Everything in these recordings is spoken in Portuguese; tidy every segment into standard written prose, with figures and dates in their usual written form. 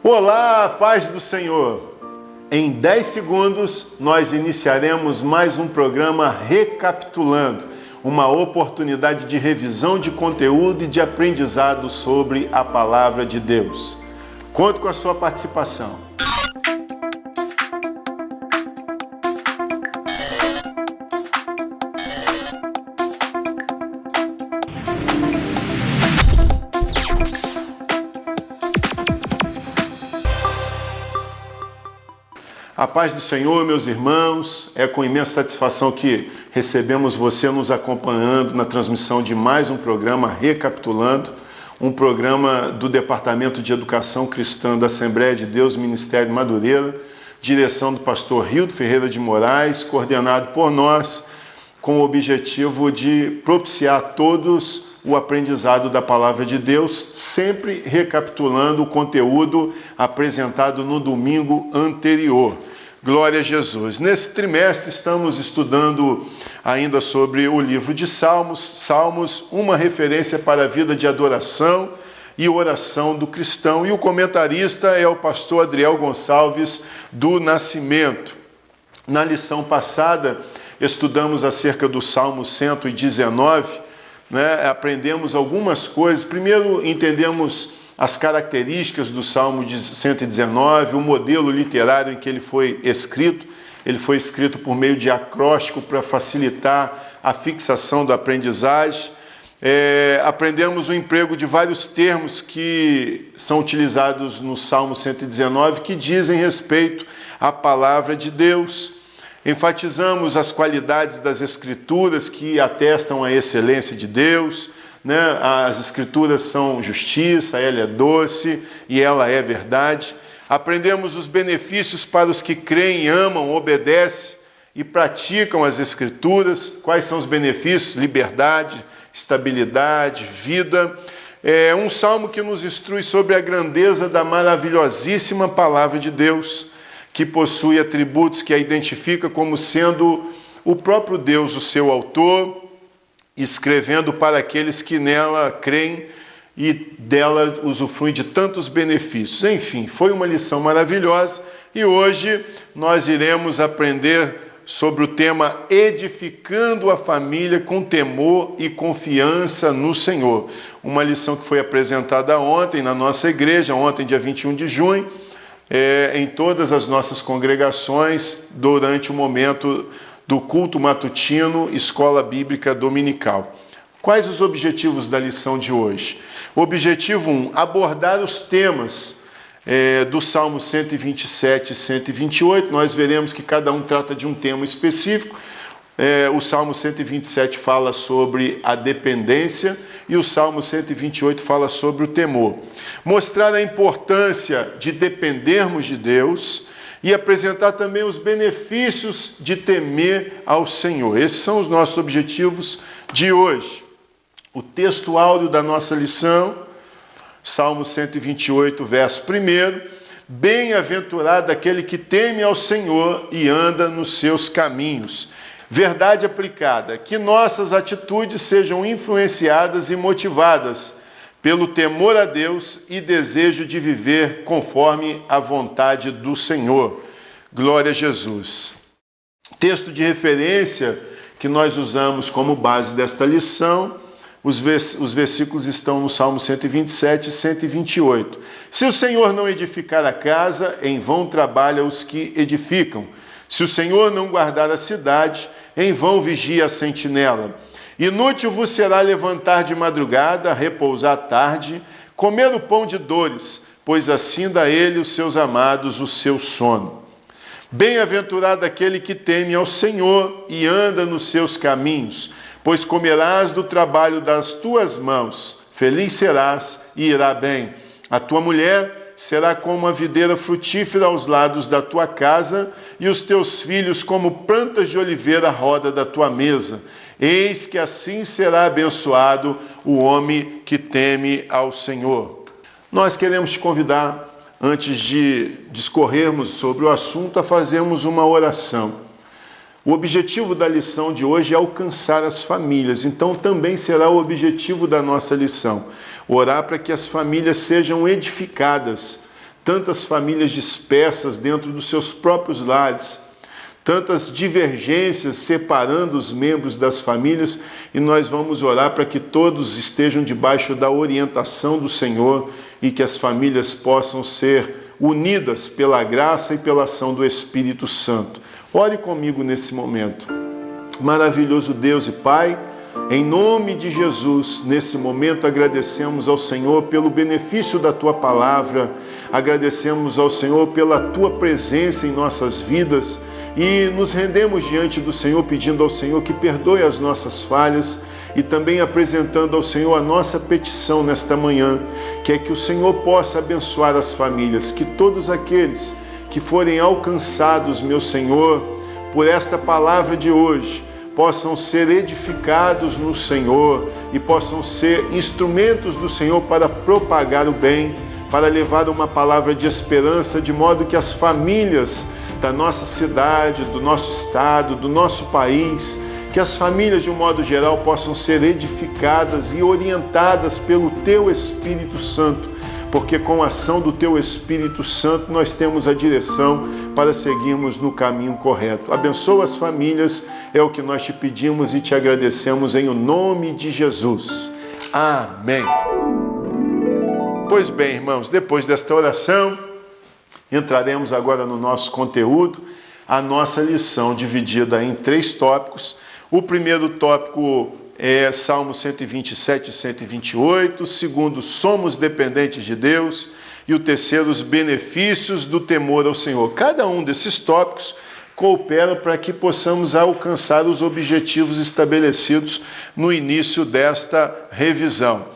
Olá, paz do Senhor! Em 10 segundos, nós iniciaremos mais um programa Recapitulando, uma oportunidade de revisão de conteúdo e de aprendizado sobre a Palavra de Deus. Conto com a sua participação. A paz do Senhor, meus irmãos, é com imensa satisfação que recebemos você nos acompanhando na transmissão de mais um programa Recapitulando, um programa do Departamento de Educação Cristã da Assembleia de Deus, Ministério Madureira, direção do pastor Hildo Ferreira de Moraes, coordenado por nós, com o objetivo de propiciar a todos o aprendizado da Palavra de Deus, sempre recapitulando o conteúdo apresentado no domingo anterior. Glória a Jesus. Nesse trimestre estamos estudando ainda sobre o livro de Salmos. Salmos, uma referência para a vida de adoração e oração do cristão. E o comentarista é o pastor Adriel Gonçalves do Nascimento. Na lição passada, estudamos acerca do Salmo 119, aprendemos algumas coisas. Primeiro, entendemos as características do Salmo 119, o modelo literário em que ele foi escrito. Ele foi escrito por meio de acróstico para facilitar a fixação da aprendizagem. Aprendemos o emprego de vários termos que são utilizados no Salmo 119, que dizem respeito à palavra de Deus. Enfatizamos as qualidades das Escrituras que atestam a excelência de Deus. As Escrituras são justiça, ela é doce e ela é verdade. Aprendemos os benefícios para os que creem, amam, obedecem e praticam as Escrituras. Quais são os benefícios? Liberdade, estabilidade, vida. É um salmo que nos instrui sobre a grandeza da maravilhosíssima palavra de Deus, que possui atributos que a identifica como sendo o próprio Deus, o seu autor, escrevendo para aqueles que nela creem e dela usufruem de tantos benefícios. Enfim, foi uma lição maravilhosa e hoje nós iremos aprender sobre o tema Edificando a Família com Temor e Confiança no Senhor. Uma lição que foi apresentada ontem na nossa igreja, ontem, dia 21 de junho, em todas as nossas congregações, durante o momento do culto matutino, Escola Bíblica Dominical. Quais os objetivos da lição de hoje? Objetivo 1, abordar os temas do Salmo 127 e 128. Nós veremos que cada um trata de um tema específico. O Salmo 127 fala sobre a dependência e o Salmo 128 fala sobre o temor. Mostrar a importância de dependermos de Deus e apresentar também os benefícios de temer ao Senhor. Esses são os nossos objetivos de hoje. O texto áureo da nossa lição, Salmo 128, verso 1. Bem-aventurado aquele que teme ao Senhor e anda nos seus caminhos. Verdade aplicada, que nossas atitudes sejam influenciadas e motivadas pelo temor a Deus e desejo de viver conforme a vontade do Senhor. Glória a Jesus. Texto de referência que nós usamos como base desta lição, os versículos estão no Salmo 127 e 128. Se o Senhor não edificar a casa, em vão trabalham os que edificam. Se o Senhor não guardar a cidade, em vão vigia a sentinela. Inútil vos será levantar de madrugada, repousar à tarde, comer o pão de dores, pois assim dá ele os seus amados o seu sono. Bem-aventurado aquele que teme ao Senhor e anda nos seus caminhos, pois comerás do trabalho das tuas mãos. Feliz serás e irá bem. A tua mulher será como a videira frutífera aos lados da tua casa, e os teus filhos como plantas de oliveira à roda da tua mesa. Eis que assim será abençoado o homem que teme ao Senhor. Nós queremos te convidar, antes de discorrermos sobre o assunto, a fazermos uma oração. O objetivo da lição de hoje é alcançar as famílias, então também será o objetivo da nossa lição. Orar para que as famílias sejam edificadas, tantas famílias dispersas dentro dos seus próprios lares, tantas divergências separando os membros das famílias, e nós vamos orar para que todos estejam debaixo da orientação do Senhor e que as famílias possam ser unidas pela graça e pela ação do Espírito Santo. Ore comigo nesse momento. Maravilhoso Deus e Pai, em nome de Jesus, nesse momento agradecemos ao Senhor pelo benefício da Tua palavra, agradecemos ao Senhor pela Tua presença em nossas vidas e nos rendemos diante do Senhor pedindo ao Senhor que perdoe as nossas falhas e também apresentando ao Senhor a nossa petição nesta manhã, que é que o Senhor possa abençoar as famílias, que todos aqueles que forem alcançados, meu Senhor, por esta palavra de hoje, possam ser edificados no Senhor e possam ser instrumentos do Senhor para propagar o bem, para levar uma palavra de esperança, de modo que as famílias da nossa cidade, do nosso estado, do nosso país, que as famílias de um modo geral possam ser edificadas e orientadas pelo Teu Espírito Santo, porque com a ação do Teu Espírito Santo nós temos a direção para seguirmos no caminho correto. Abençoa as famílias, é o que nós te pedimos e te agradecemos em o nome de Jesus. Amém. Pois bem, irmãos, depois desta oração, entraremos agora no nosso conteúdo, a nossa lição dividida em 3 tópicos. O primeiro tópico é Salmo 127 e 128, o segundo, somos dependentes de Deus, e o terceiro, os benefícios do temor ao Senhor. Cada um desses tópicos coopera para que possamos alcançar os objetivos estabelecidos no início desta revisão.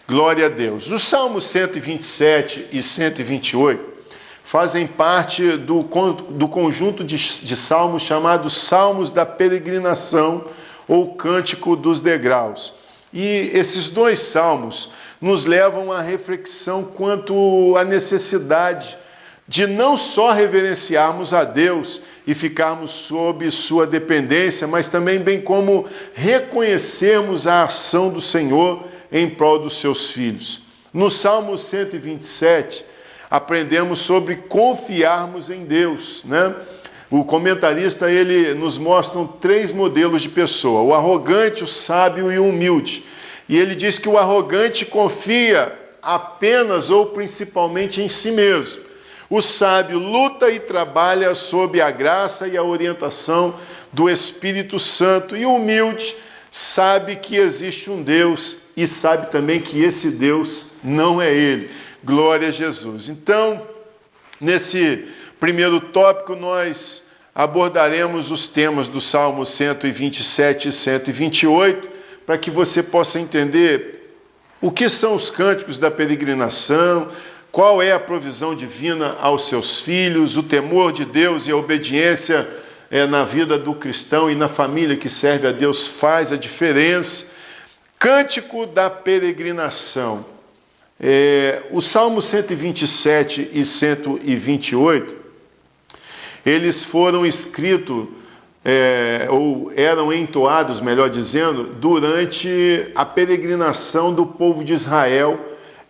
Glória a Deus. Os Salmos 127 e 128 fazem parte do conjunto de salmos chamados Salmos da Peregrinação ou Cântico dos Degraus. E esses 2 salmos nos levam à reflexão quanto à necessidade de não só reverenciarmos a Deus e ficarmos sob sua dependência, mas também bem como reconhecermos a ação do Senhor em prol dos seus filhos. No Salmo 127, aprendemos sobre confiarmos em Deus, né? O comentarista, ele nos mostra 3 modelos de pessoa, o arrogante, o sábio e o humilde. E ele diz que o arrogante confia apenas ou principalmente em si mesmo. O sábio luta e trabalha sob a graça e a orientação do Espírito Santo. E o humilde sabe que existe um Deus e sabe também que esse Deus não é ele. Glória a Jesus. Então, nesse primeiro tópico, nós abordaremos os temas do Salmo 127 e 128, para que você possa entender o que são os cânticos da peregrinação, qual é a provisão divina aos seus filhos, o temor de Deus e a obediência na vida do cristão e na família que serve a Deus faz a diferença. Cântico da peregrinação. O Salmo 127 e 128, eles foram escritos, ou eram entoados, melhor dizendo, durante a peregrinação do povo de Israel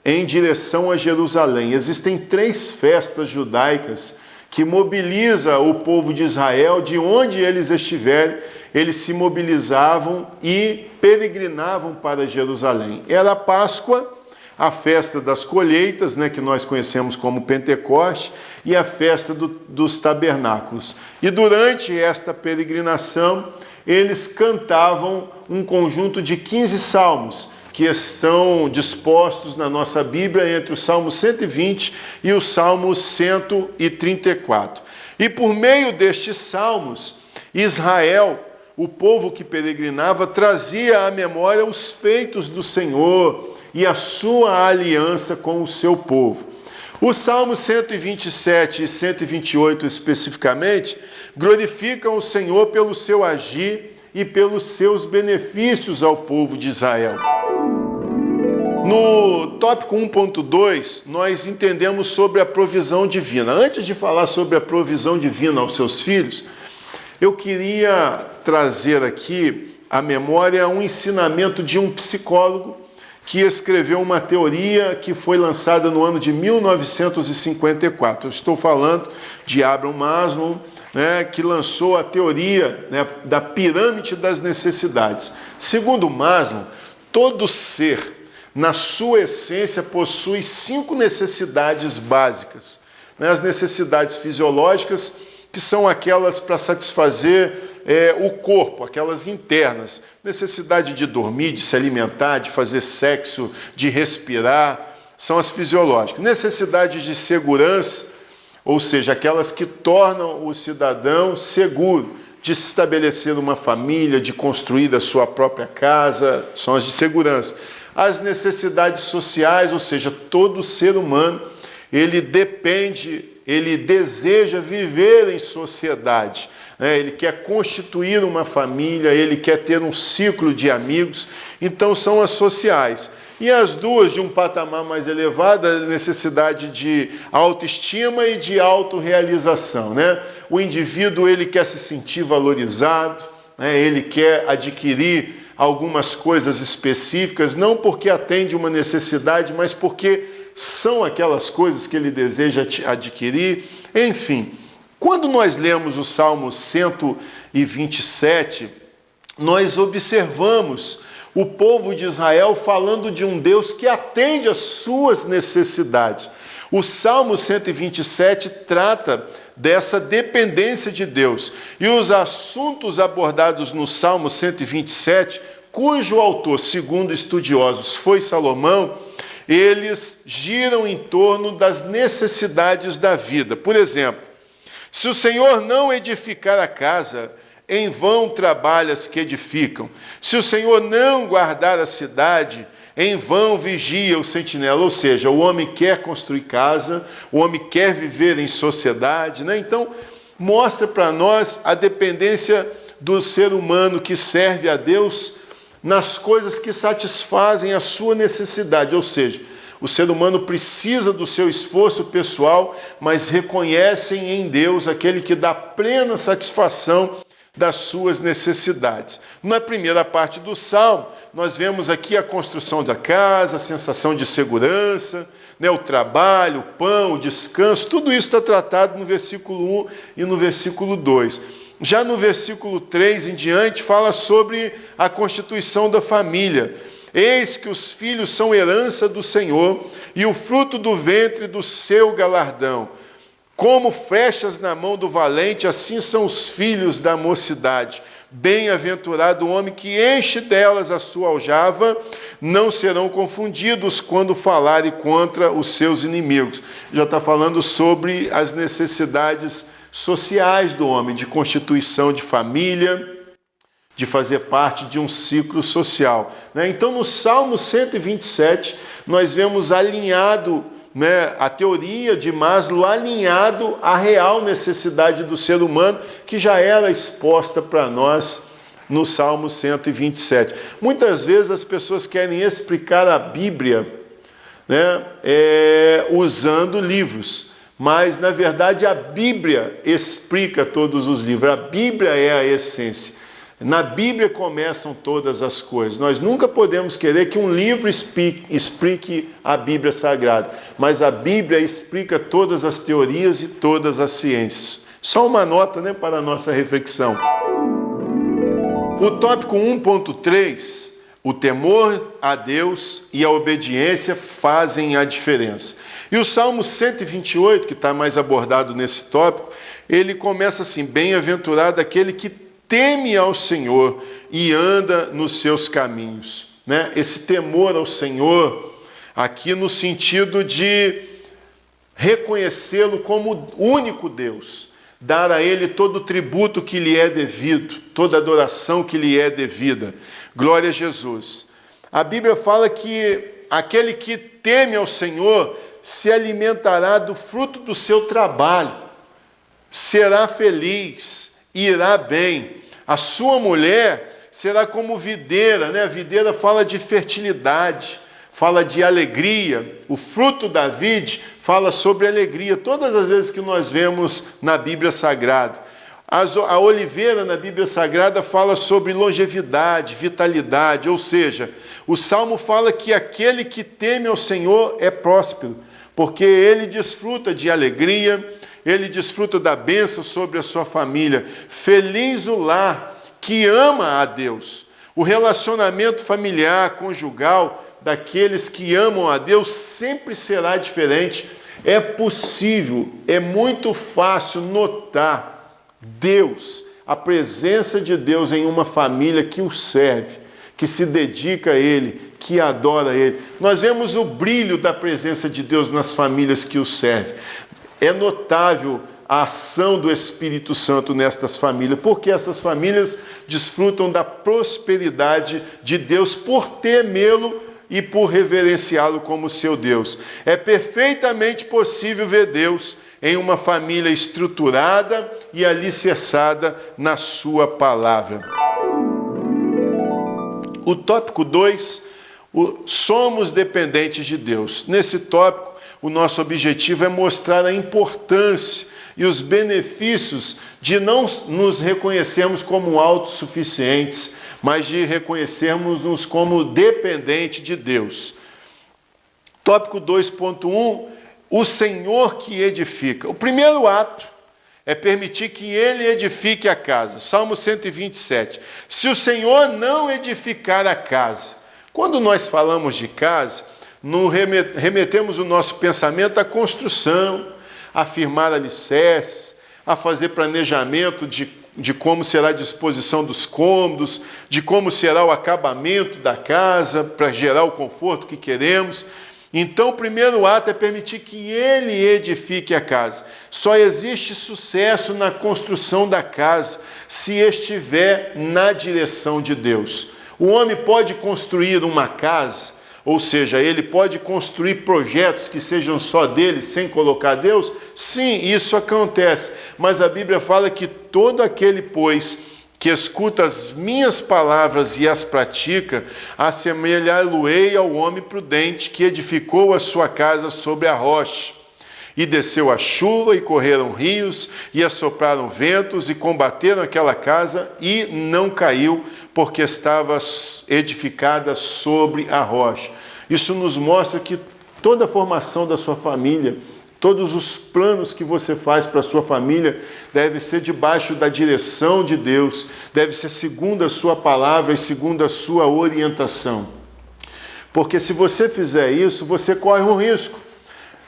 em direção a Jerusalém. Existem 3 festas judaicas que mobilizam o povo de Israel, de onde eles estiverem, eles se mobilizavam e peregrinavam para Jerusalém. Era a Páscoa, a festa das colheitas, né, que nós conhecemos como Pentecoste, e a festa dos tabernáculos. E durante esta peregrinação, eles cantavam um conjunto de 15 salmos, que estão dispostos na nossa Bíblia entre o Salmo 120 e o Salmo 134. E por meio destes salmos, Israel, o povo que peregrinava, trazia à memória os feitos do Senhor e a sua aliança com o seu povo. Os Salmos 127 e 128 especificamente glorificam o Senhor pelo seu agir e pelos seus benefícios ao povo de Israel. No tópico 1.2, nós entendemos sobre a provisão divina. Antes de falar sobre a provisão divina aos seus filhos, eu queria trazer aqui à memória um ensinamento de um psicólogo que escreveu uma teoria que foi lançada no ano de 1954. Eu estou falando de Abraham Maslow, né, que lançou a teoria, né, da pirâmide das necessidades. Segundo Maslow, todo ser, na sua essência, possui 5 necessidades básicas. Né, as necessidades fisiológicas, que são aquelas para satisfazer o corpo, aquelas internas. Necessidade de dormir, de se alimentar, de fazer sexo, de respirar, são as fisiológicas. Necessidade de segurança, ou seja, aquelas que tornam o cidadão seguro, de se estabelecer uma família, de construir a sua própria casa, são as de segurança. As necessidades sociais, ou seja, todo ser humano, ele deseja viver em sociedade. Ele quer constituir uma família, ele quer ter um ciclo de amigos, então são as sociais. E as duas de um patamar mais elevado, a necessidade de autoestima e de autorrealização. Né? O indivíduo ele quer se sentir valorizado, né? Ele quer adquirir algumas coisas específicas, não porque atende uma necessidade, mas porque são aquelas coisas que ele deseja adquirir, enfim. Quando nós lemos o Salmo 127, nós observamos o povo de Israel falando de um Deus que atende às suas necessidades. O Salmo 127 trata dessa dependência de Deus. E os assuntos abordados no Salmo 127, cujo autor, segundo estudiosos, foi Salomão, eles giram em torno das necessidades da vida. Por exemplo, se o Senhor não edificar a casa, em vão trabalha as que edificam. Se o Senhor não guardar a cidade, em vão vigia o sentinela. Ou seja, o homem quer construir casa, o homem quer viver em sociedade, né? Então, mostra para nós a dependência do ser humano que serve a Deus nas coisas que satisfazem a sua necessidade. Ou seja, o ser humano precisa do seu esforço pessoal, mas reconhece em Deus aquele que dá plena satisfação das suas necessidades. Na primeira parte do Salmo, nós vemos aqui a construção da casa, a sensação de segurança, né, o trabalho, o pão, o descanso, tudo isso está tratado no versículo 1 e no versículo 2. Já no versículo 3 em diante, fala sobre a constituição da família. Eis que os filhos são herança do Senhor, e o fruto do ventre do seu galardão. Como flechas na mão do valente, assim são os filhos da mocidade. Bem-aventurado o homem que enche delas a sua aljava, não serão confundidos quando falarem contra os seus inimigos. Já está falando sobre as necessidades sociais do homem, de constituição de família, de fazer parte de um ciclo social. Então, no Salmo 127, nós vemos alinhado, a teoria de Maslow alinhado à real necessidade do ser humano, que já era exposta para nós no Salmo 127. Muitas vezes as pessoas querem explicar a Bíblia, usando livros, mas, na verdade, a Bíblia explica todos os livros. A Bíblia é a essência. Na Bíblia começam todas as coisas. Nós nunca podemos querer que um livro explique a Bíblia Sagrada, mas a Bíblia explica todas as teorias e todas as ciências. Só uma nota, para a nossa reflexão. O tópico 1.3, o temor a Deus e a obediência fazem a diferença. E o Salmo 128, que está mais abordado nesse tópico, ele começa assim: bem-aventurado aquele que teme ao Senhor e anda nos seus caminhos. Esse temor ao Senhor, aqui no sentido de reconhecê-lo como único Deus, dar a Ele todo o tributo que lhe é devido, toda adoração que lhe é devida. Glória a Jesus. A Bíblia fala que aquele que teme ao Senhor se alimentará do fruto do seu trabalho, será feliz, irá bem. A sua mulher será como videira, A videira fala de fertilidade, fala de alegria. O fruto da vide fala sobre alegria. Todas as vezes que nós vemos na Bíblia Sagrada, A oliveira na Bíblia Sagrada fala sobre longevidade, vitalidade, ou seja, o Salmo fala que aquele que teme ao Senhor é próspero, porque ele desfruta de alegria, ele desfruta da bênção sobre a sua família. Feliz o lar que ama a Deus. O relacionamento familiar, conjugal, daqueles que amam a Deus sempre será diferente. É possível, é muito fácil notar Deus, a presença de Deus em uma família que o serve, que se dedica a Ele, que adora Ele. Nós vemos o brilho da presença de Deus nas famílias que o servem. É notável a ação do Espírito Santo nestas famílias, porque essas famílias desfrutam da prosperidade de Deus por temê-lo e por reverenciá-lo como seu Deus. É perfeitamente possível ver Deus em uma família estruturada e alicerçada na sua palavra. O tópico 2, somos dependentes de Deus. Nesse tópico, o nosso objetivo é mostrar a importância e os benefícios de não nos reconhecermos como autossuficientes, mas de reconhecermos-nos como dependentes de Deus. Tópico 2.1, o Senhor que edifica. O primeiro ato é permitir que Ele edifique a casa. Salmo 127. Se o Senhor não edificar a casa, quando nós falamos de casa, remetemos o nosso pensamento à construção, a firmar alicerces, a fazer planejamento de como será a disposição dos cômodos, de como será o acabamento da casa, para gerar o conforto que queremos. Então, o primeiro ato é permitir que Ele edifique a casa. Só existe sucesso na construção da casa se estiver na direção de Deus. O homem pode construir uma casa, ou seja, ele pode construir projetos que sejam só dele, sem colocar Deus? Sim, isso acontece. Mas a Bíblia fala que todo aquele, pois, que escuta as minhas palavras e as pratica, assemelhar-lo-ei ao homem prudente que edificou a sua casa sobre a rocha. E desceu a chuva, e correram rios, e assopraram ventos, e combateram aquela casa, e não caiu, porque estava edificada sobre a rocha. Isso nos mostra que toda a formação da sua família, todos os planos que você faz para a sua família deve ser debaixo da direção de Deus, deve ser segundo a sua palavra e segundo a sua orientação. Porque se você fizer isso, você corre um risco.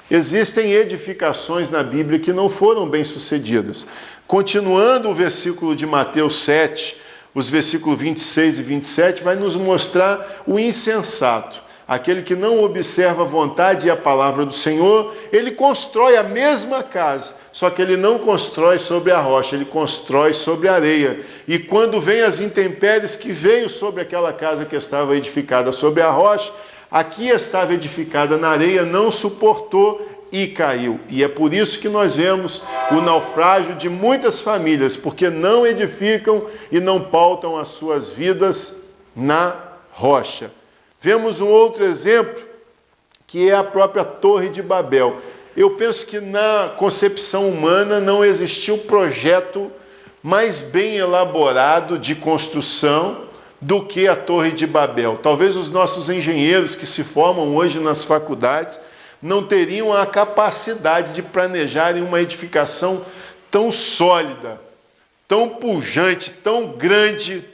Existem edificações na Bíblia que não foram bem-sucedidas. Continuando o versículo de Mateus 7, os versículos 26 e 27, vai nos mostrar o insensato. Aquele que não observa a vontade e a palavra do Senhor, ele constrói a mesma casa, só que ele não constrói sobre a rocha, ele constrói sobre a areia. E quando vem as intempéries que veio sobre aquela casa que estava edificada sobre a rocha, aqui estava edificada na areia, não suportou e caiu. E é por isso que nós vemos o naufrágio de muitas famílias, porque não edificam e não pautam as suas vidas na rocha. Vemos um outro exemplo, que é a própria Torre de Babel. Eu penso que na concepção humana não existiu projeto mais bem elaborado de construção do que a Torre de Babel. Talvez os nossos engenheiros que se formam hoje nas faculdades não teriam a capacidade de planejarem uma edificação tão sólida, tão pujante, tão grande,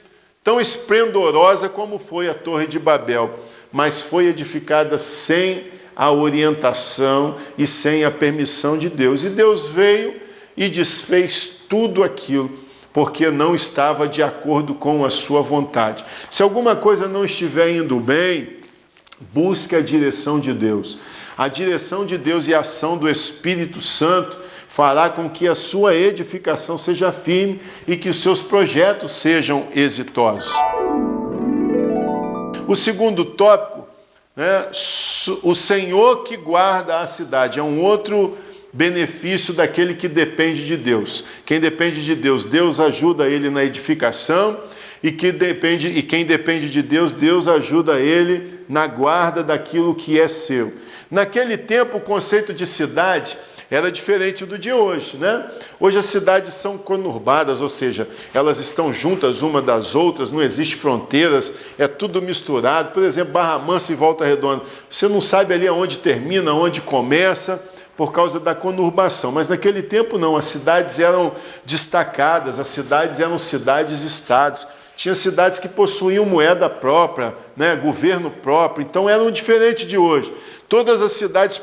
tão esplendorosa como foi a Torre de Babel, mas foi edificada sem a orientação e sem a permissão de Deus. E Deus veio e desfez tudo aquilo, porque não estava de acordo com a sua vontade. Se alguma coisa não estiver indo bem, busque a direção de Deus. A direção de Deus e a ação do Espírito Santo fará com que a sua edificação seja firme e que os seus projetos sejam exitosos. O segundo tópico, o Senhor que guarda a cidade, é um outro benefício daquele que depende de Deus. Quem depende de Deus, Deus ajuda ele na edificação, e quem depende de Deus, Deus ajuda ele na guarda daquilo que é seu. Naquele tempo, o conceito de cidade era diferente do de hoje, né? Hoje as cidades são conurbadas, ou seja, elas estão juntas uma das outras, não existe fronteiras, é tudo misturado. Por exemplo, Barra Mansa e Volta Redonda, você não sabe ali aonde termina, aonde começa, por causa da conurbação. Mas naquele tempo não, as cidades eram destacadas, as cidades eram cidades-estados. Tinha cidades que possuíam moeda própria, né, governo próprio, então eram diferentes de hoje. Todas as cidades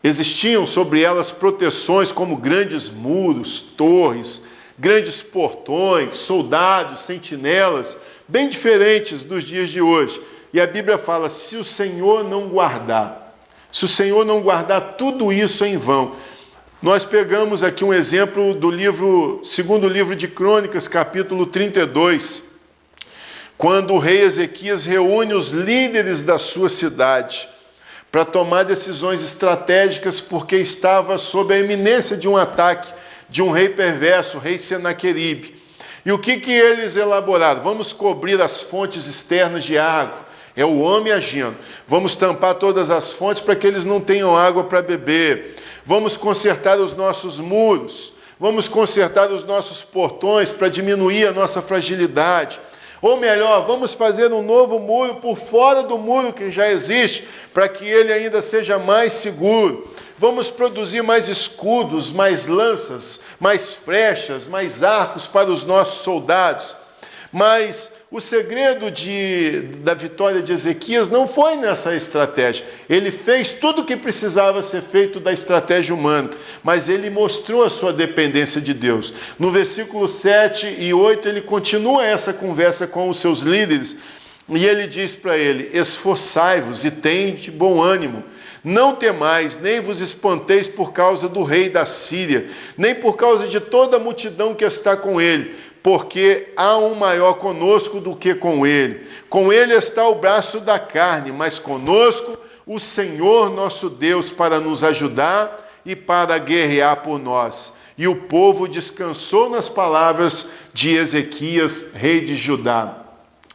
existiam sobre elas proteções como grandes muros, torres, grandes portões, soldados, sentinelas, bem diferentes dos dias de hoje. E a Bíblia fala, se o Senhor não guardar tudo isso em vão. Nós pegamos aqui um exemplo do segundo livro de Crônicas, capítulo 32, quando o rei Ezequias reúne os líderes da sua cidade para tomar decisões estratégicas, porque estava sob a iminência de um ataque de um rei perverso, o rei Senaqueribe. E o que eles elaboraram? Vamos cobrir as fontes externas de água. É o homem agindo. Vamos tampar todas as fontes para que eles não tenham água para beber. Vamos consertar os nossos muros, vamos consertar os nossos portões para diminuir a nossa fragilidade. Ou melhor, vamos fazer um novo muro por fora do muro que já existe, para que ele ainda seja mais seguro. Vamos produzir mais escudos, mais lanças, mais flechas, mais arcos para os nossos soldados. Mas o segredo da vitória de Ezequias não foi nessa estratégia. Ele fez tudo o que precisava ser feito da estratégia humana, mas ele mostrou a sua dependência de Deus. No versículo 7 e 8, ele continua essa conversa com os seus líderes, e ele diz para ele, esforçai-vos e tende bom ânimo. Não temais, nem vos espanteis por causa do rei da Síria, nem por causa de toda a multidão que está com ele, porque há um maior conosco do que com ele. Com ele está o braço da carne, mas conosco o Senhor nosso Deus para nos ajudar e para guerrear por nós. E o povo descansou nas palavras de Ezequias, rei de Judá.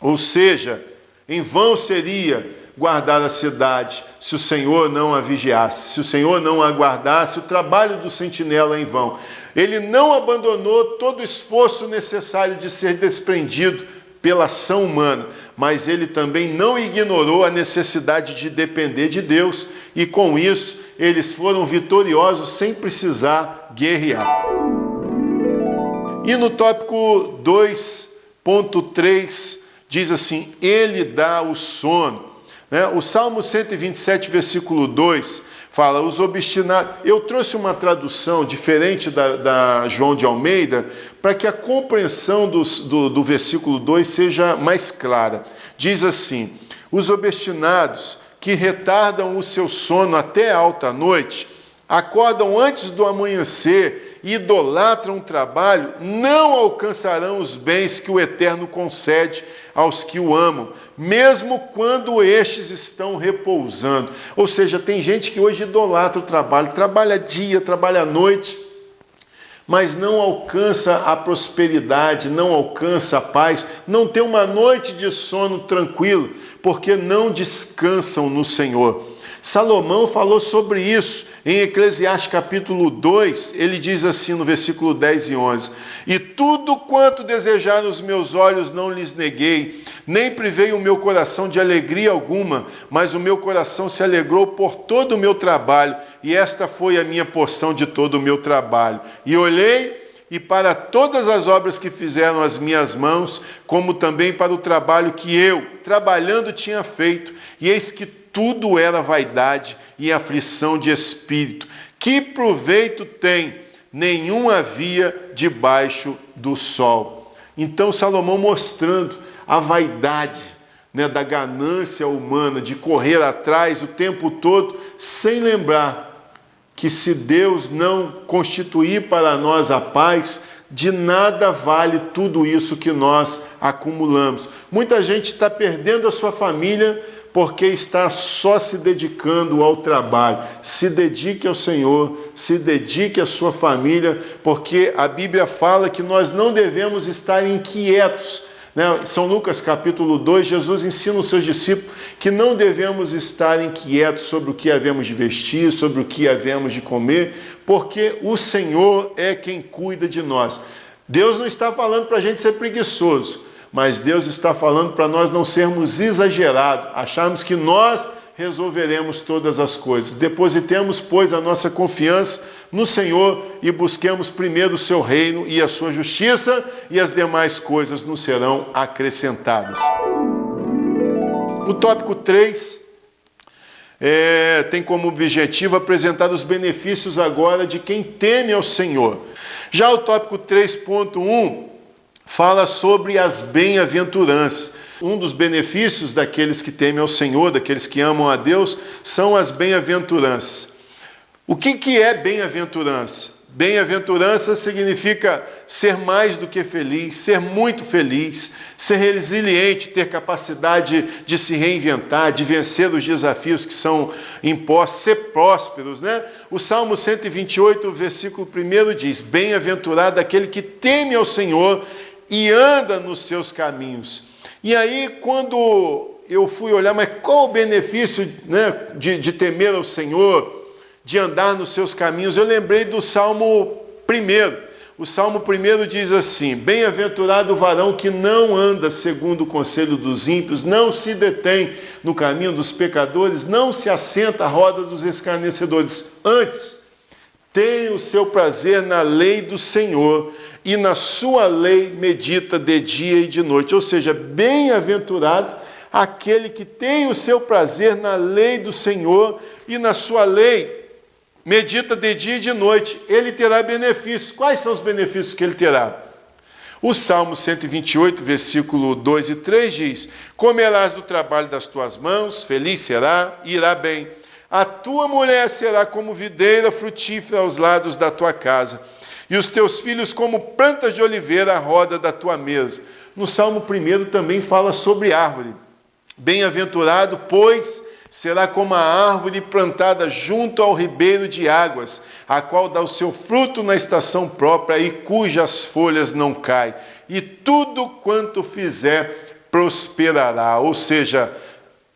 Ou seja, em vão seria guardar a cidade se o Senhor não a vigiasse, se o Senhor não a guardasse, o trabalho do sentinela é em vão. Ele não abandonou todo o esforço necessário de ser desprendido pela ação humana, mas ele também não ignorou a necessidade de depender de Deus, e com isso eles foram vitoriosos sem precisar guerrear. E no tópico 2.3 diz assim, ele dá o sono. O Salmo 127, versículo 2, fala, os obstinados... Eu trouxe uma tradução diferente da João de Almeida, para que a compreensão do versículo 2 seja mais clara. Diz assim, os obstinados que retardam o seu sono até alta noite, acordam antes do amanhecer e idolatram o trabalho, não alcançarão os bens que o Eterno concede aos que o amam, mesmo quando estes estão repousando. Ou seja, tem gente que hoje idolatra o trabalho, trabalha dia, trabalha noite, mas não alcança a prosperidade, não alcança a paz, não tem uma noite de sono tranquilo, porque não descansam no Senhor. Salomão falou sobre isso em Eclesiastes capítulo 2, ele diz assim no versículo 10 e 11, e tudo quanto desejaram os meus olhos não lhes neguei, nem privei o meu coração de alegria alguma, mas o meu coração se alegrou por todo o meu trabalho, e esta foi a minha porção de todo o meu trabalho. E olhei, e para todas as obras que fizeram as minhas mãos, como também para o trabalho que eu, trabalhando, tinha feito, e eis que tudo era vaidade e aflição de espírito. Que proveito tem? Nenhum havia debaixo do sol. Então Salomão mostrando a vaidade, da ganância humana, de correr atrás o tempo todo, sem lembrar que se Deus não constituir para nós a paz, de nada vale tudo isso que nós acumulamos. Muita gente está perdendo a sua família porque está só se dedicando ao trabalho. Se dedique ao Senhor, se dedique à sua família, porque a Bíblia fala que nós não devemos estar inquietos São Lucas capítulo 2, Jesus ensina os seus discípulos que não devemos estar inquietos sobre o que havemos de vestir, sobre o que havemos de comer, porque o Senhor é quem cuida de nós. Deus não está falando para a gente ser preguiçoso, mas Deus está falando para nós não sermos exagerados, acharmos que nós resolveremos todas as coisas. Depositemos, pois, a nossa confiança no Senhor e busquemos primeiro o seu reino e a sua justiça, e as demais coisas nos serão acrescentadas. O tópico 3 tem como objetivo apresentar os benefícios agora de quem teme ao Senhor. Já o tópico 3.1 fala sobre as bem-aventuranças. Um dos benefícios daqueles que temem ao Senhor, daqueles que amam a Deus, são as bem-aventuranças. O que é bem-aventurança? Bem-aventurança significa ser mais do que feliz, ser muito feliz, ser resiliente, ter capacidade de se reinventar, de vencer os desafios que são impostos, ser prósperos, O Salmo 128, versículo 1 diz: bem-aventurado aquele que teme ao Senhor e anda nos seus caminhos. E aí, quando eu fui olhar, mas qual o benefício de temer ao Senhor, de andar nos seus caminhos? Eu lembrei do Salmo 1. O Salmo 1 diz assim: bem-aventurado o varão que não anda segundo o conselho dos ímpios, não se detém no caminho dos pecadores, não se assenta à roda dos escarnecedores. Antes, tem o seu prazer na lei do Senhor, e na sua lei medita de dia e de noite. Ou seja, bem-aventurado aquele que tem o seu prazer na lei do Senhor, e na sua lei medita de dia e de noite. Ele terá benefícios. Quais são os benefícios que ele terá? O Salmo 128, versículo 2 e 3 diz: comerás do trabalho das tuas mãos, feliz será, irá bem. A tua mulher será como videira frutífera aos lados da tua casa, e os teus filhos como plantas de oliveira à roda da tua mesa. No Salmo 1 também fala sobre árvore. Bem-aventurado, pois, será como a árvore plantada junto ao ribeiro de águas, a qual dá o seu fruto na estação própria e cujas folhas não caem. E tudo quanto fizer prosperará. Ou seja,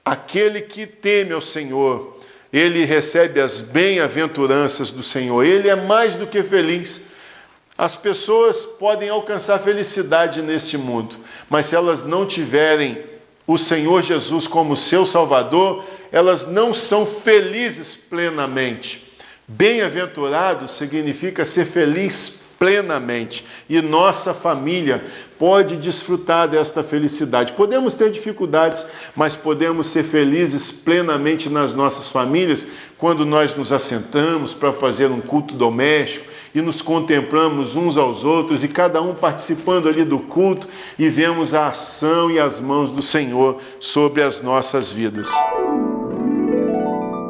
aquele que teme ao Senhor, ele recebe as bem-aventuranças do Senhor. Ele é mais do que feliz. As pessoas podem alcançar felicidade neste mundo, mas se elas não tiverem o Senhor Jesus como seu Salvador, elas não são felizes plenamente. Bem-aventurado significa ser feliz plenamente. E nossa família pode desfrutar desta felicidade. Podemos ter dificuldades, mas podemos ser felizes plenamente nas nossas famílias quando nós nos assentamos para fazer um culto doméstico e nos contemplamos uns aos outros e cada um participando ali do culto e vemos a ação e as mãos do Senhor sobre as nossas vidas.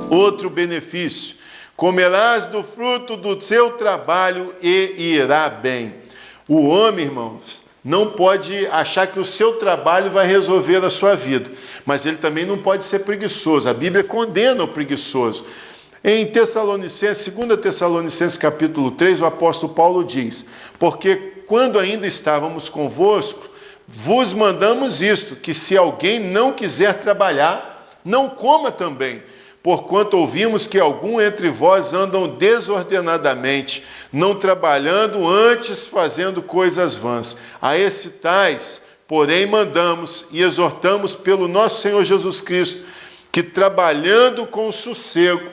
Outro benefício: comerás do fruto do seu trabalho e irá bem. O homem, irmãos, não pode achar que o seu trabalho vai resolver a sua vida, mas ele também não pode ser preguiçoso. A Bíblia condena o preguiçoso. Em Tessalonicenses, 2 Tessalonicenses capítulo 3, o apóstolo Paulo diz: porque quando ainda estávamos convosco, vos mandamos isto, que se alguém não quiser trabalhar, não coma também. Porquanto ouvimos que algum entre vós andam desordenadamente, não trabalhando, antes fazendo coisas vãs. A esse tais, porém, mandamos e exortamos pelo nosso Senhor Jesus Cristo, que trabalhando com sossego,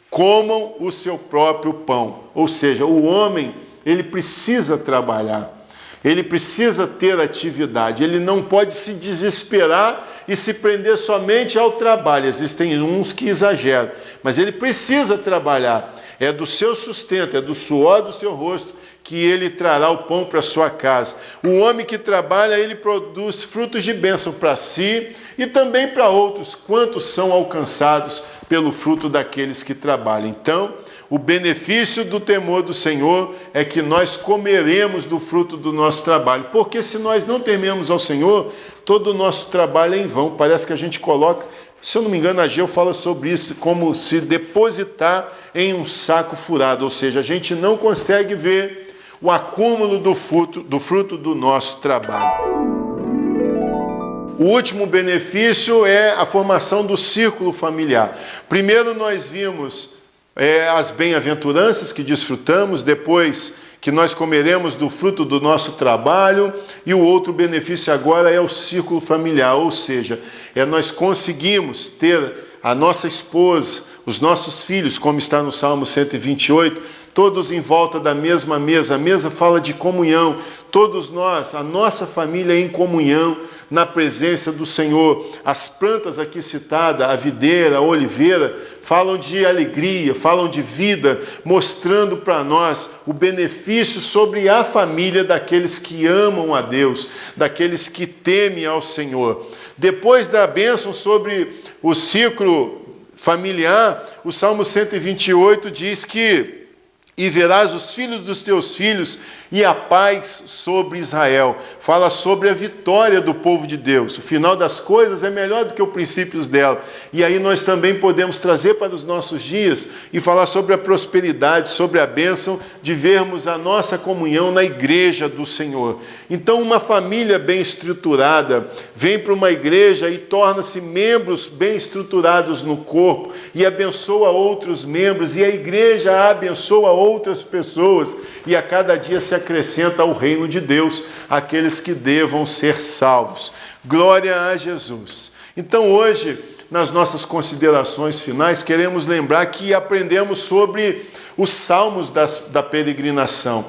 comam o seu próprio pão. Ou seja, o homem, ele precisa trabalhar. Ele precisa ter atividade, ele não pode se desesperar e se prender somente ao trabalho. Existem uns que exageram, mas ele precisa trabalhar. É do seu sustento, é do suor do seu rosto que ele trará o pão para a sua casa. O homem que trabalha, ele produz frutos de bênção para si e também para outros, quantos são alcançados pelo fruto daqueles que trabalham. Então, o benefício do temor do Senhor é que nós comeremos do fruto do nosso trabalho. Porque se nós não tememos ao Senhor, todo o nosso trabalho é em vão. Parece que a gente coloca, se eu não me engano, Ageu fala sobre isso, como se depositar em um saco furado. Ou seja, a gente não consegue ver o acúmulo do fruto do nosso trabalho. O último benefício é a formação do círculo familiar. Primeiro nós vimos as bem-aventuranças que desfrutamos, depois que nós comeremos do fruto do nosso trabalho, e o outro benefício agora é o círculo familiar, ou seja, nós conseguimos ter a nossa esposa, os nossos filhos, como está no Salmo 128, todos em volta da mesma mesa. A mesa fala de comunhão, todos nós, a nossa família em comunhão, na presença do Senhor. As plantas aqui citadas, a videira, a oliveira, falam de alegria, falam de vida, mostrando para nós o benefício sobre a família daqueles que amam a Deus, daqueles que temem ao Senhor. Depois da bênção sobre o ciclo familiar, o Salmo 128 diz que e verás os filhos dos teus filhos e a paz sobre Israel. Fala sobre a vitória do povo de Deus. O final das coisas é melhor do que os princípios dela. E aí nós também podemos trazer para os nossos dias e falar sobre a prosperidade, sobre a bênção de vermos a nossa comunhão na igreja do Senhor. Então uma família bem estruturada vem para uma igreja e torna-se membros bem estruturados no corpo e abençoa outros membros, e a igreja abençoa outras pessoas, e a cada dia se acrescenta ao reino de Deus aqueles que devam ser salvos. Glória a Jesus. Então hoje, nas nossas considerações finais, queremos lembrar que aprendemos sobre os salmos da peregrinação,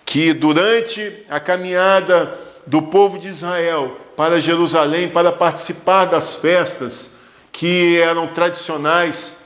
que durante a caminhada do povo de Israel para Jerusalém, para participar das festas que eram tradicionais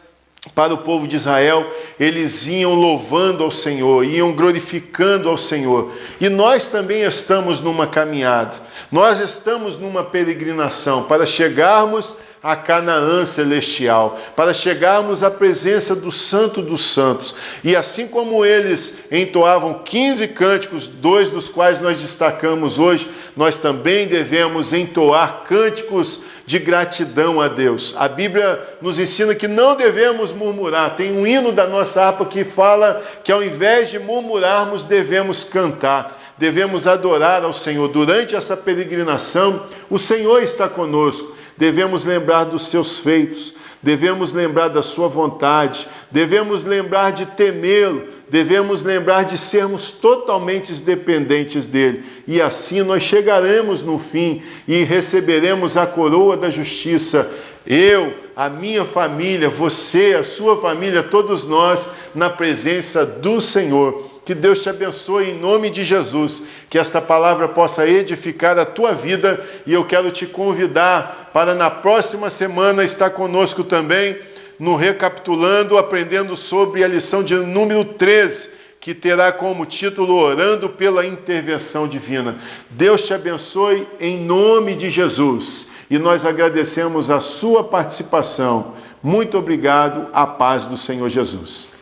para o povo de Israel, eles iam louvando ao Senhor, iam glorificando ao Senhor. E nós também estamos numa caminhada, nós estamos numa peregrinação para chegarmos a Canaã celestial, para chegarmos à presença do Santo dos Santos. E assim como eles entoavam 15 cânticos, 2 dos quais nós destacamos hoje, nós também devemos entoar cânticos de gratidão a Deus. A Bíblia nos ensina que não devemos murmurar. Tem um hino da nossa harpa que fala que ao invés de murmurarmos, devemos cantar, devemos adorar ao Senhor. Durante essa peregrinação, o Senhor está conosco. Devemos lembrar dos seus feitos, devemos lembrar da sua vontade, devemos lembrar de temê-lo, devemos lembrar de sermos totalmente dependentes dele. E assim nós chegaremos no fim e receberemos a coroa da justiça. Eu, a minha família, você, a sua família, todos nós, na presença do Senhor. Que Deus te abençoe em nome de Jesus, que esta palavra possa edificar a tua vida, e eu quero te convidar para na próxima semana estar conosco também, no Recapitulando, aprendendo sobre a lição de número 13, que terá como título Orando pela Intervenção Divina. Deus te abençoe em nome de Jesus, e nós agradecemos a sua participação. Muito obrigado, a paz do Senhor Jesus.